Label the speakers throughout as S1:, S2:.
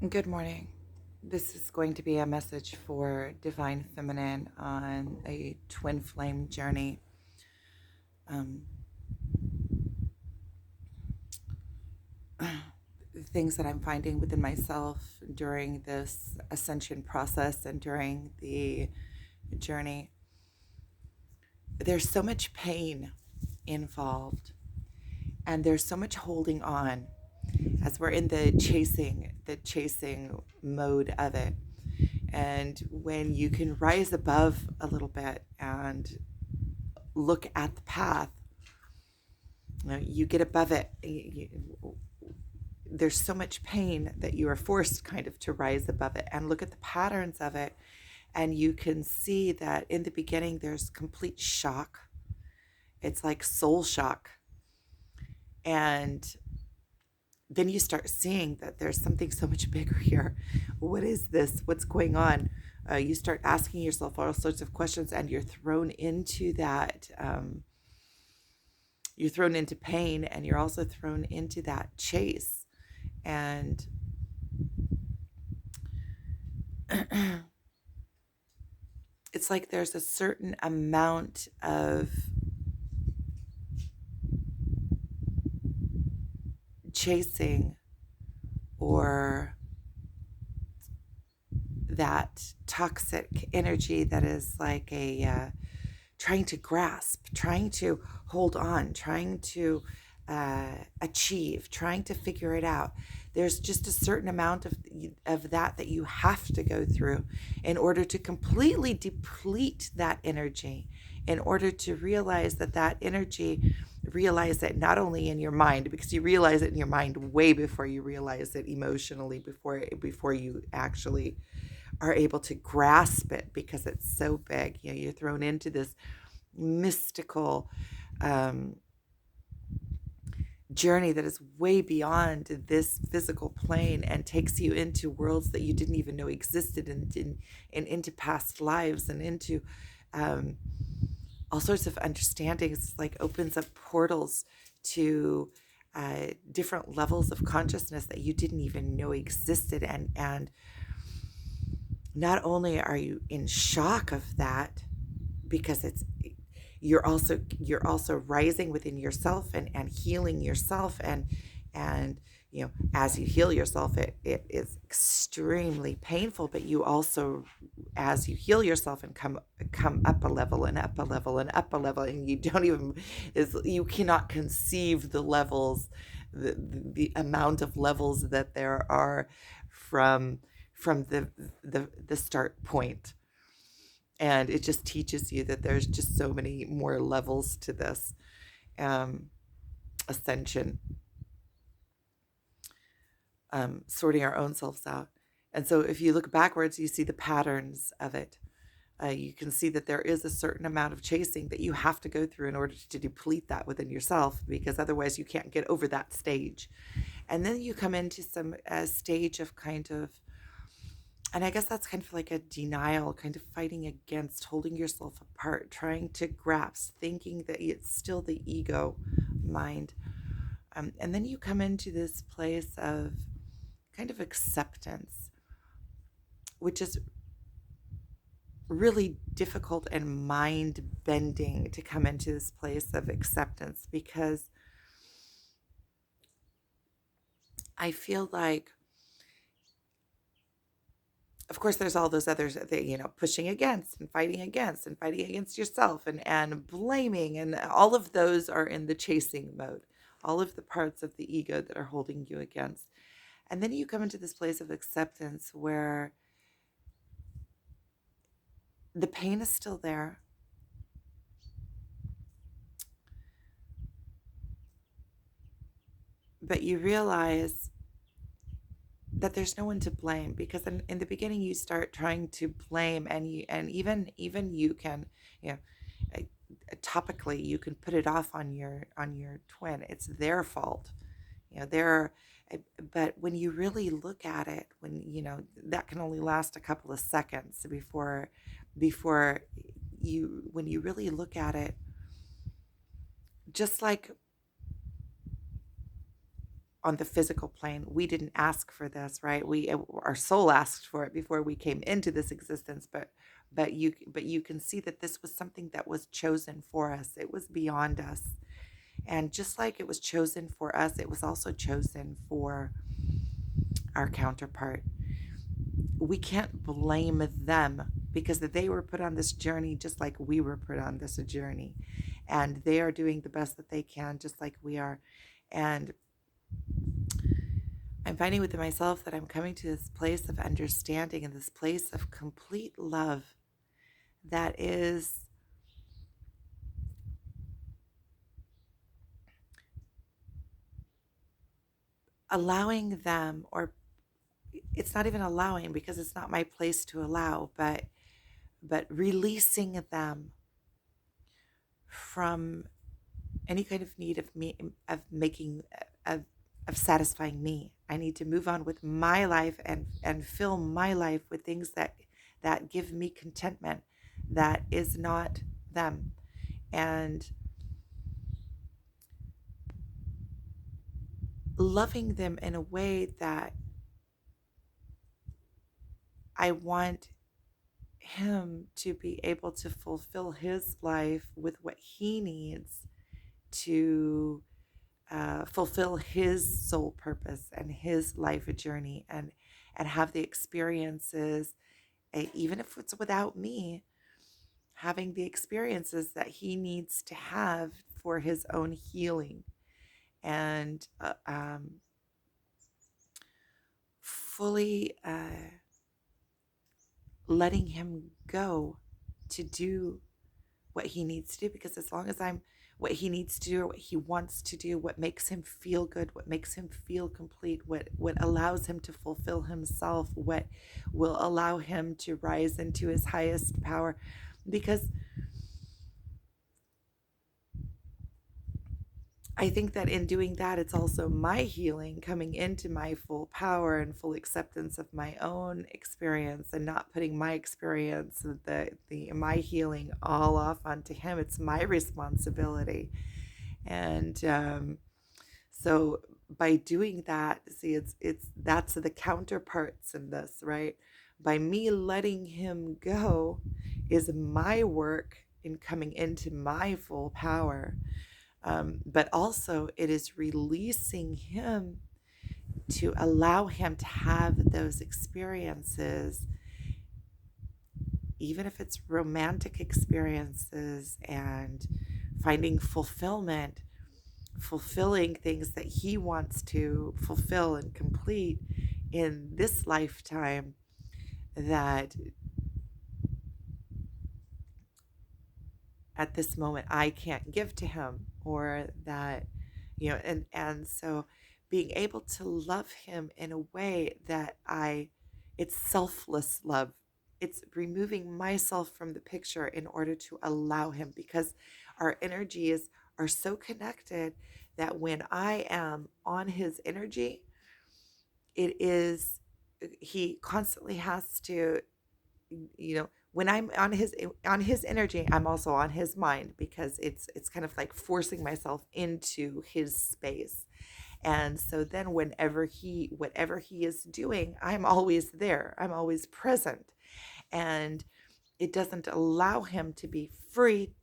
S1: Good morning. This is going to be a message for Divine Feminine on a twin flame journey. Um, Things that I'm finding within myself during this ascension process and during the journey. There's so much pain involved, and there's so much holding on as we're in the chasing mode of it. And when you can rise above a little bit and look at the path, you get above it. There's so much pain that you are forced kind of to rise above it and look at the patterns of it. And you can see that in the beginning, there's complete shock. It's like soul shock. And then you start seeing that there's something so much bigger here. What is this? What's going on? You start asking yourself all sorts of questions, and you're thrown into that. You're thrown into pain, and you're also thrown into that chase. And it's like there's a certain amount of chasing or that toxic energy that is like a trying to grasp, trying to hold on, trying to achieve, trying to figure it out. There's just a certain amount of that you have to go through in order to completely deplete that energy, in order to realize that energy, realize it not only in your mind, because you realize it in your mind way before you realize it emotionally, before you actually are able to grasp it, because it's so big. You're thrown into this mystical um, journey that is way beyond this physical plane and takes you into worlds that you didn't even know existed, and into past lives, and into um, all sorts of understandings. It's like opens up portals to different levels of consciousness that you didn't even know existed. And not only are you in shock of that, because you're also rising within yourself, and healing yourself, and as you heal yourself, it is extremely painful, but you also, as you heal yourself and come up a level and up a level and up a level, and you cannot conceive the levels, the amount of levels that there are from the start point. And it just teaches you that there's just so many more levels to this um, ascension, sorting our own selves out. And so if you look backwards, you see the patterns of it. You can see that there is a certain amount of chasing that you have to go through in order to deplete that within yourself, because otherwise you can't get over that stage. And then you come into some stage of kind of, and I guess that's kind of like a denial, kind of fighting against, holding yourself apart, trying to grasp, thinking that it's still the ego mind. And then you come into this place of kind of acceptance, which is really difficult and mind bending to come into this place of acceptance, because I feel like, of course, there's all those others that, pushing against and fighting against yourself, and blaming, and all of those are in the chasing mode, all of the parts of the ego that are holding you against. And then you come into this place of acceptance where the pain is still there, but you realize that there's no one to blame, because in the beginning you start trying to blame, and even you can, you know uh, topically you can put it off on your twin. It's their fault, they're but when you really look at it, that can only last a couple of seconds before when you really look at it, just like on the physical plane. We didn't ask for this, right? Our soul asked for it before we came into this existence, but you can see that this was something that was chosen for us. It was beyond us. And just like it was chosen for us, it was also chosen for our counterpart. We can't blame them because they were put on this journey just like we were put on this journey. And they are doing the best that they can, just like we are. And I'm finding within myself that I'm coming to this place of understanding and this place of complete love that is allowing them, or it's not even allowing because it's not my place to allow, but releasing them from any kind of need of me, of making, of of satisfying me. I need to move on with my life and fill my life with things that give me contentment, that is not them. And loving them in a way that I want him to be able to fulfill his life with what he needs to fulfill his soul purpose and his life journey, and have the experiences, even if it's without me, having the experiences that he needs to have for his own healing, and fully letting him go to do what he needs to do. Because as long as I'm what he needs to do, or what he wants to do, what makes him feel good, what makes him feel complete, what allows him to fulfill himself, what will allow him to rise into his highest power. Because I think that in doing that, it's also my healing, coming into my full power and full acceptance of my own experience, and not putting my experience, the my healing, all off onto him. It's my responsibility. And so by doing that, see, it's that's the counterparts in this, right? By me letting him go is my work in coming into my full power. But also it is releasing him to allow him to have those experiences, even if it's romantic experiences, and finding fulfillment, fulfilling things that he wants to fulfill and complete in this lifetime, that at this moment I can't give to him, or that, and so being able to love him in a way that it's selfless love. It's removing myself from the picture in order to allow him, because our energies are so connected that when I am on his energy, it is, he constantly has to, when I'm on his energy, I'm also on his mind, because it's kind of like forcing myself into his space. And so then whatever he is doing, I'm always there, I'm always present. And it doesn't allow him to be free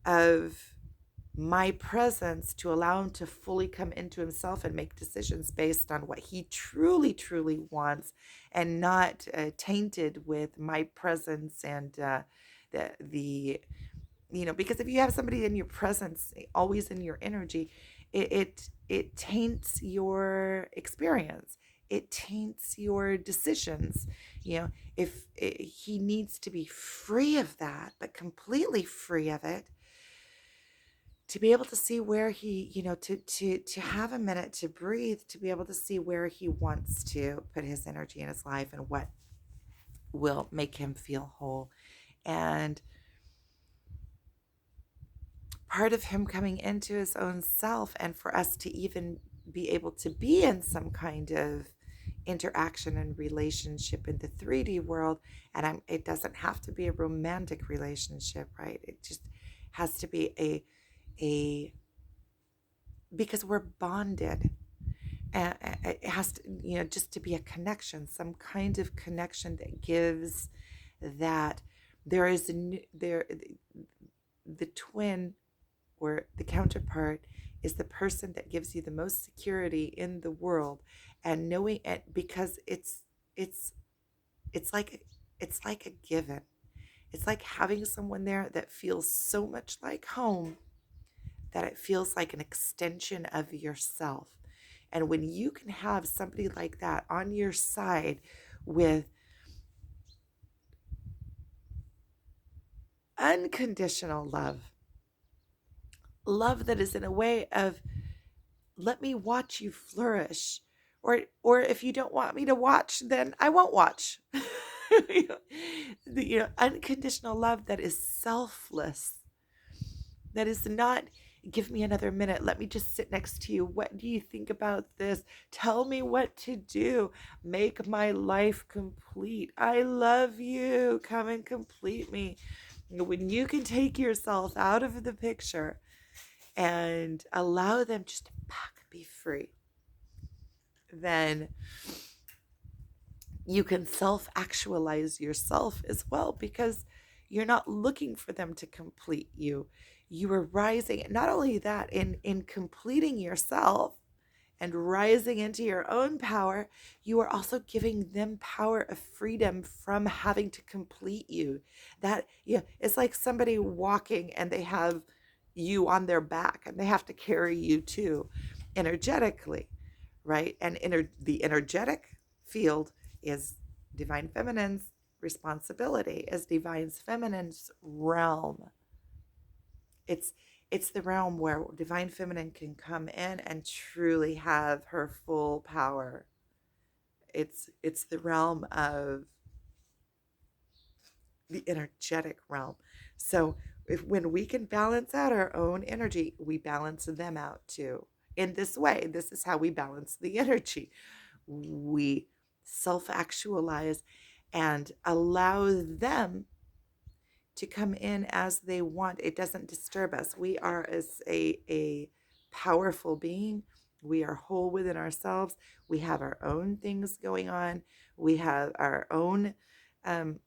S1: of my presence, to allow him to fully come into himself and make decisions based on what he truly, truly wants, and not tainted with my presence and the because if you have somebody in your presence, always in your energy, it taints your experience. It taints your decisions. If he needs to be free of that, but completely free of it, to be able to see where he, to have a minute to breathe, to be able to see where he wants to put his energy in his life, and what will make him feel whole. And part of him coming into his own self, and for us to even be able to be in some kind of interaction and relationship in the 3D world. And it doesn't have to be a romantic relationship, right? It just has to be a because we're bonded. And it has to, just to be a connection, some kind of connection that gives that there is the twin or the counterpart is the person that gives you the most security in the world, and knowing it, because it's it's like it's like a given. It's like having someone there that feels so much like home that it feels like an extension of yourself. And when you can have somebody like that on your side with unconditional love, love that is in a way of, let me watch you flourish. Or if you don't want me to watch, then I won't watch. Unconditional love that is selfless, that is not, give me another minute, let me just sit next to you, what do you think about this, tell me what to do, make my life complete, I love you, come and complete me. When you can take yourself out of the picture and allow them just to be free, then you can self-actualize yourself as well, because you're not looking for them to complete you. You are rising. Not only that, in completing yourself and rising into your own power, you are also giving them power of freedom from having to complete you. That, yeah, it's like somebody walking and they have you on their back and they have to carry you too, energetically, right? And the energetic field is divine feminine's responsibility, is divine feminine's realm. It's it's the realm where divine feminine can come in and truly have her full power. It's the realm of the energetic realm. So when we can balance out our own energy, we balance them out too. In this way, this is how we balance the energy. We self-actualize and allow them to come in as they want. It doesn't disturb us. We are as a powerful being. We are whole within ourselves. We have our own things going on. We have our own um,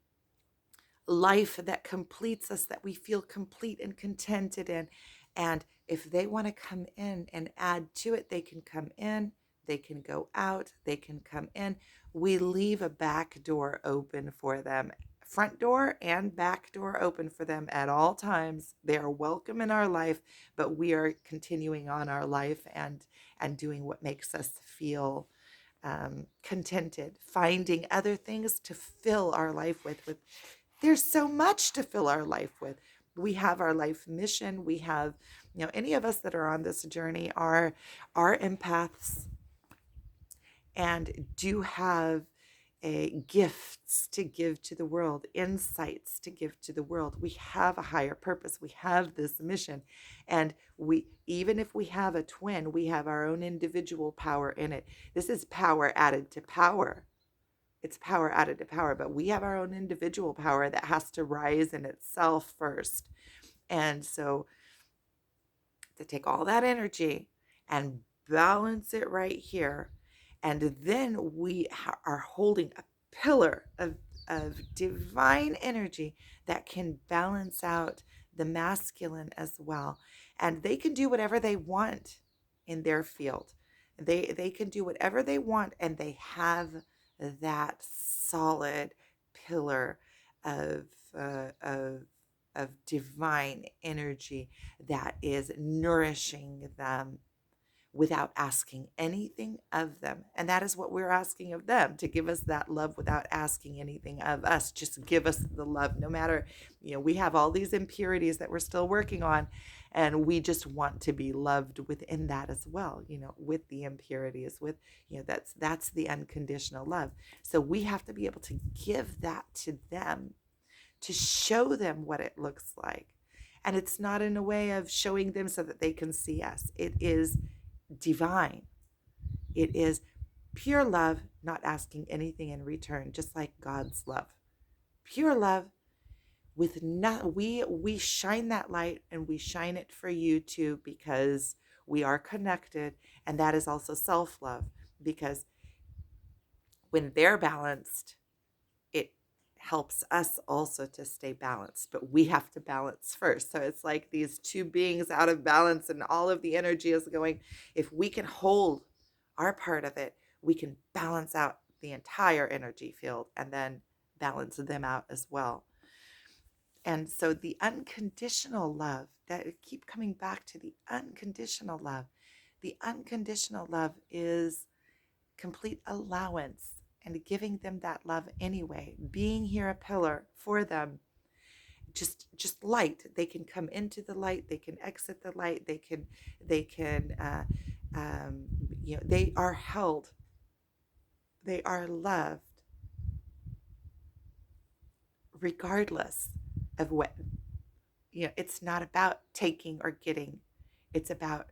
S1: life that completes us, that we feel complete and contented in. And if they want to come in and add to it, they can come in, they can go out, they can come in. We leave a back door open for them, front door and back door open for them at all times. They are welcome in our life, but we are continuing on our life and doing what makes us feel contented, finding other things to fill our life with. There's so much to fill our life with. We have our life mission. We have, any of us that are on this journey are empaths and do have gifts to give to the world, insights to give to the world. We have a higher purpose. We have this mission. And we, even if we have a twin, we have our own individual power in it. This is power added to power. It's power added to power, but we have our own individual power that has to rise in itself first. And so to take all that energy and balance it right here, and then we are holding a pillar of divine energy that can balance out the masculine as well. And they can do whatever they want in their field. They can do whatever they want, and they have that solid pillar of of divine energy that is nourishing them without asking anything of them. And that is what we're asking of them, to give us that love without asking anything of us. Just give us the love, no matter, we have all these impurities that we're still working on, and we just want to be loved within that as well, with the impurities, with, that's the unconditional love. So we have to be able to give that to them, to show them what it looks like. And it's not in a way of showing them so that they can see us. It is divine. It is pure love, not asking anything in return, just like God's love. Pure love with not, we shine that light, and we shine it for you too, because We are connected, and that is also self-love, because when they're balanced, it helps us also to stay balanced, but we have to balance first. So it's like these two beings out of balance and all of the energy is going. If we can hold our part of it, we can balance out the entire energy field and then balance them out as well. And so the unconditional love, that I keep coming back to the unconditional love. The unconditional love is complete allowance and giving them that love anyway, being here a pillar for them, just light. They can come into the light, they can exit the light, they can um, they are held, they are loved regardless of what, it's not about taking or getting. It's about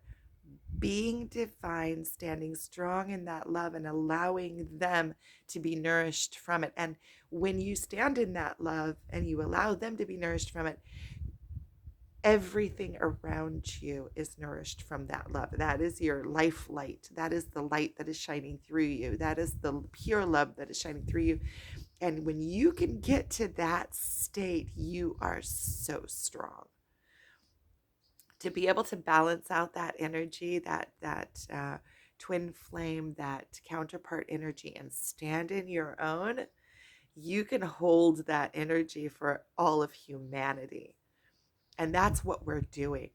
S1: being divine, standing strong in that love and allowing them to be nourished from it. And when you stand in that love and you allow them to be nourished from it, everything around you is nourished from that love. That is your life light. That is the light that is shining through you. That is the pure love that is shining through you. And when you can get to that state, you are so strong to be able to balance out that energy, that twin flame, that counterpart energy, and stand in your own. You can hold that energy for all of humanity, and that's what we're doing.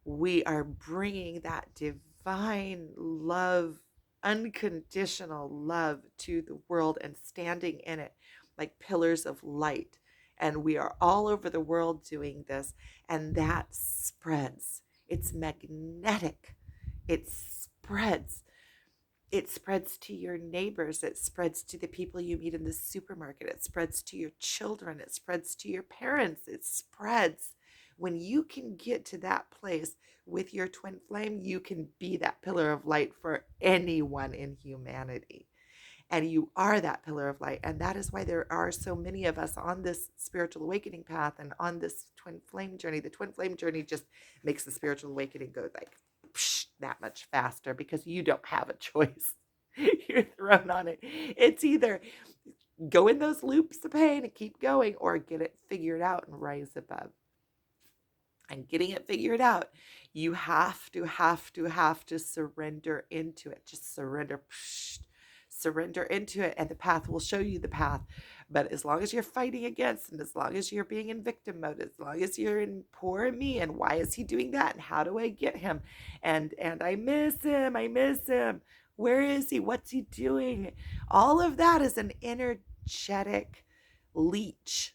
S1: We are bringing that divine love, unconditional love to the world and standing in it like pillars of light. And we are all over the world doing this, and that spreads. It's magnetic. It spreads. It spreads to your neighbors. It spreads to the people you meet in the supermarket. It spreads to your children. It spreads to your parents. It spreads. When you can get to that place with your twin flame, you can be that pillar of light for anyone in humanity. And you are that pillar of light. And that is why there are so many of us on this spiritual awakening path and on this twin flame journey. The twin flame journey just makes the spiritual awakening go like that much faster, because you don't have a choice. You're thrown on it. It's either go in those loops of pain and keep going, or get it figured out and rise above. And getting it figured out, you have to surrender into it. Just surrender. Surrender into it, and the path will show you the path. But as long as you're fighting against, and as long as you're being in victim mode, as long as you're in poor me, and why is he doing that, and how do I get him, and I miss him, where is he, what's he doing, all of that is an energetic leech.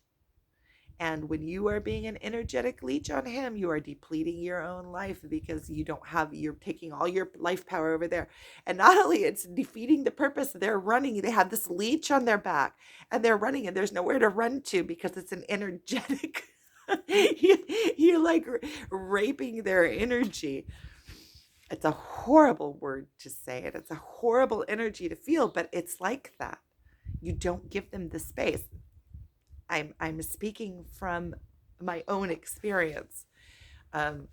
S1: And when you are being an energetic leech on him, you are depleting your own life, because you're taking all your life power over there. And not only it's defeating the purpose, they're running, they have this leech on their back and they're running, and there's nowhere to run to because it's an energetic, you're like raping their energy. It's a horrible word to say it. It's a horrible energy to feel, but it's like that. You don't give them the space. I'm speaking from my own experience. And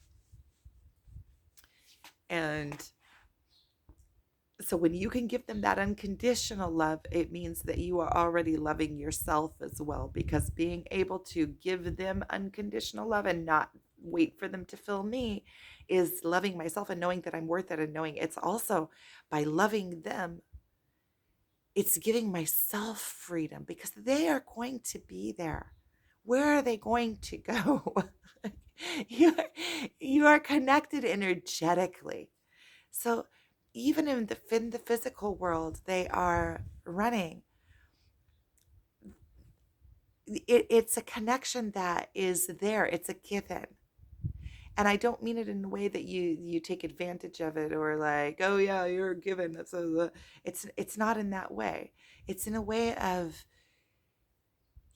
S1: so when you can give them that unconditional love, it means that you are already loving yourself as well, because being able to give them unconditional love and not wait for them to fill me is loving myself and knowing that I'm worth it, and knowing it's also by loving them, it's giving myself freedom, because they are going to be there. Where are they going to go? You are connected energetically. So even in the physical world, they are running. It's a connection that is there. It's a given. And I don't mean it in a way that you take advantage of it, or like, oh yeah, you're given. It's not in that way. It's in a way of,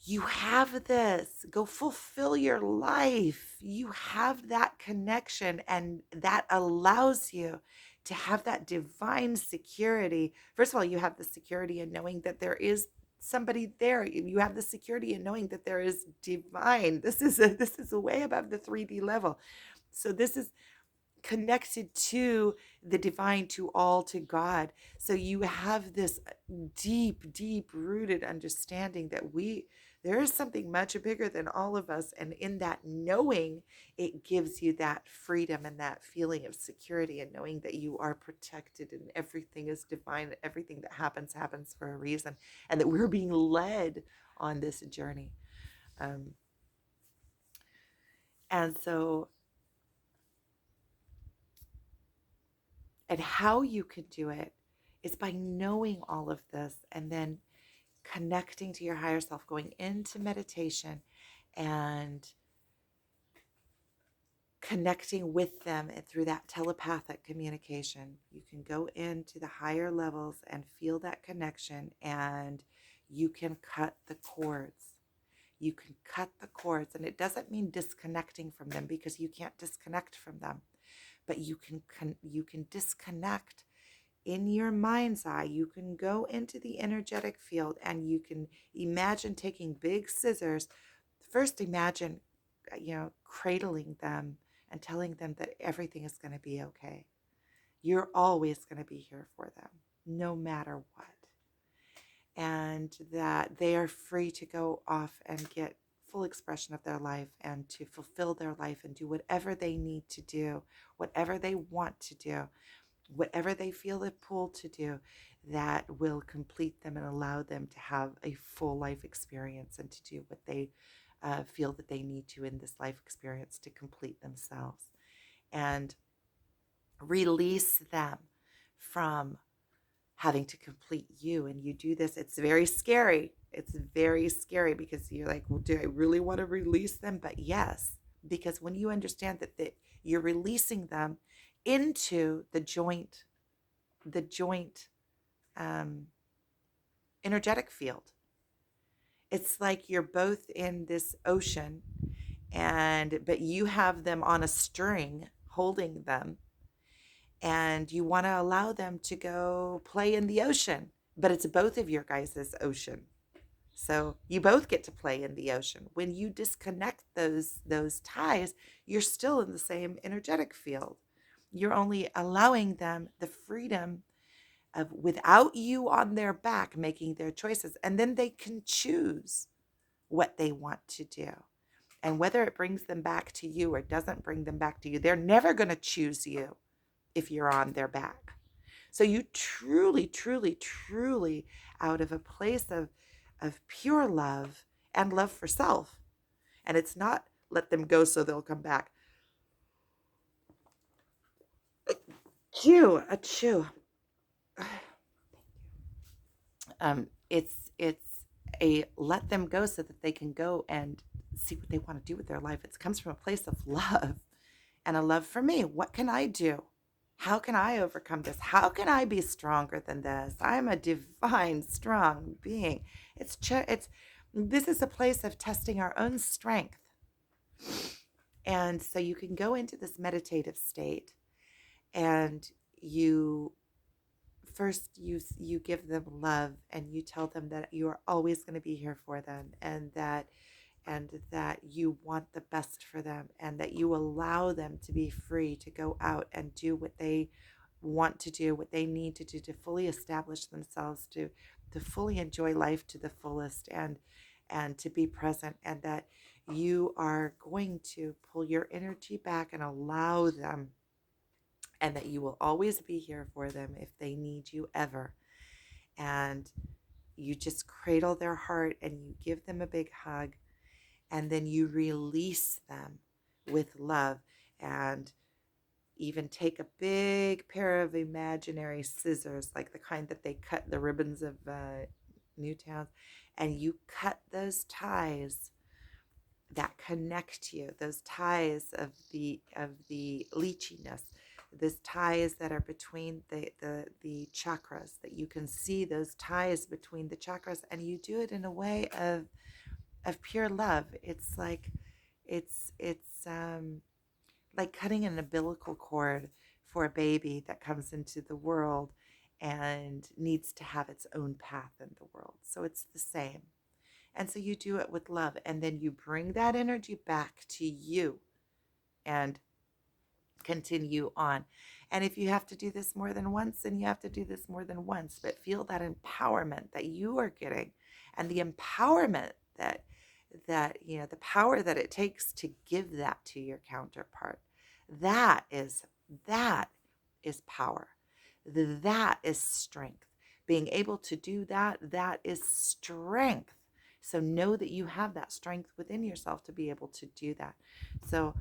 S1: you have this, go fulfill your life. You have that connection, and that allows you to have that divine security. First of all, you have the security in knowing that there is somebody there. You have the security in knowing that there is divine. This is a way above the 3D level. So this is connected to the divine, to all, to God. So you have this deep, deep rooted understanding that there is something much bigger than all of us. And in that knowing, it gives you that freedom and that feeling of security, and knowing that you are protected and everything is divine. Everything that happens happens for a reason, and that we're being led on this journey. Um, and so, and how you can do it is by knowing all of this, and then connecting to your higher self, going into meditation and connecting with them, and through that telepathic communication, you can go into the higher levels and feel that connection, and you can cut the cords. You can cut the cords, and it doesn't mean disconnecting from them, because you can't disconnect from them, but you can disconnect in your mind's eye. You can go into the energetic field, and you can imagine taking big scissors. First, imagine, cradling them and telling them that everything is going to be okay. You're always going to be here for them, no matter what. And that they are free to go off and get full expression of their life, and to fulfill their life and do whatever they need to do, whatever they want to do, whatever they feel the pull to do, that will complete them and allow them to have a full life experience, and to do what they feel that they need to in this life experience to complete themselves, and release them from having to complete you. And you do this, it's very scary. It's very scary, because you're like, well, do I really want to release them? But yes, because when you understand that you're releasing them into the joint um, energetic field. It's like you're both in this ocean, but you have them on a string holding them, and you want to allow them to go play in the ocean, but it's both of your guys' ocean. So you both get to play in the ocean. When you disconnect those ties, you're still in the same energetic field. You're only allowing them the freedom of, without you on their back, making their choices. And then they can choose what they want to do. And whether it brings them back to you or doesn't bring them back to you, they're never going to choose you if you're on their back. So you truly, truly, truly, out of a place of pure love and love for self. And it's not let them go so they'll come back. Achoo. It's a let them go so that they can go and see what they want to do with their life. It comes from a place of love, and a love for me. What can I do? How can I overcome this? How can I be stronger than this? I'm a divine, strong being. This is a place of testing our own strength. And so you can go into this meditative state, and you give them love, and you tell them that you are always going to be here for them, and that you want the best for them, and that you allow them to be free to go out and do what they want to do, what they need to do to fully establish themselves, to fully enjoy life to the fullest, and to be present, and that you are going to pull your energy back and allow them, and that you will always be here for them if they need you ever. And you just cradle their heart, and you give them a big hug, and then you release them with love, and even take a big pair of imaginary scissors, like the kind that they cut the ribbons of Newtowns, and you cut those ties that connect you, those ties of the lycheenness, those ties that are between the chakras, that you can see those ties between the chakras, and you do it in a way of pure love. It's like like cutting an umbilical cord for a baby that comes into the world and needs to have its own path in the world. So it's the same. And so you do it with love, and then you bring that energy back to you, and continue on. And if you have to do this more than once, then you have to do this more than once, but feel that empowerment that you are getting, and the empowerment the power that it takes to give that to your counterpart. That is that is power. That is strength. Being able to do that, that is strength. So know that you have that strength within yourself to be able to do that. So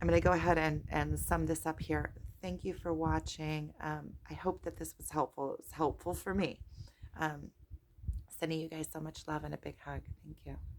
S1: I'm going to go ahead and sum this up here. Thank you for watching. I hope that this was helpful. It was helpful for me. Sending you guys so much love and a big hug. Thank you.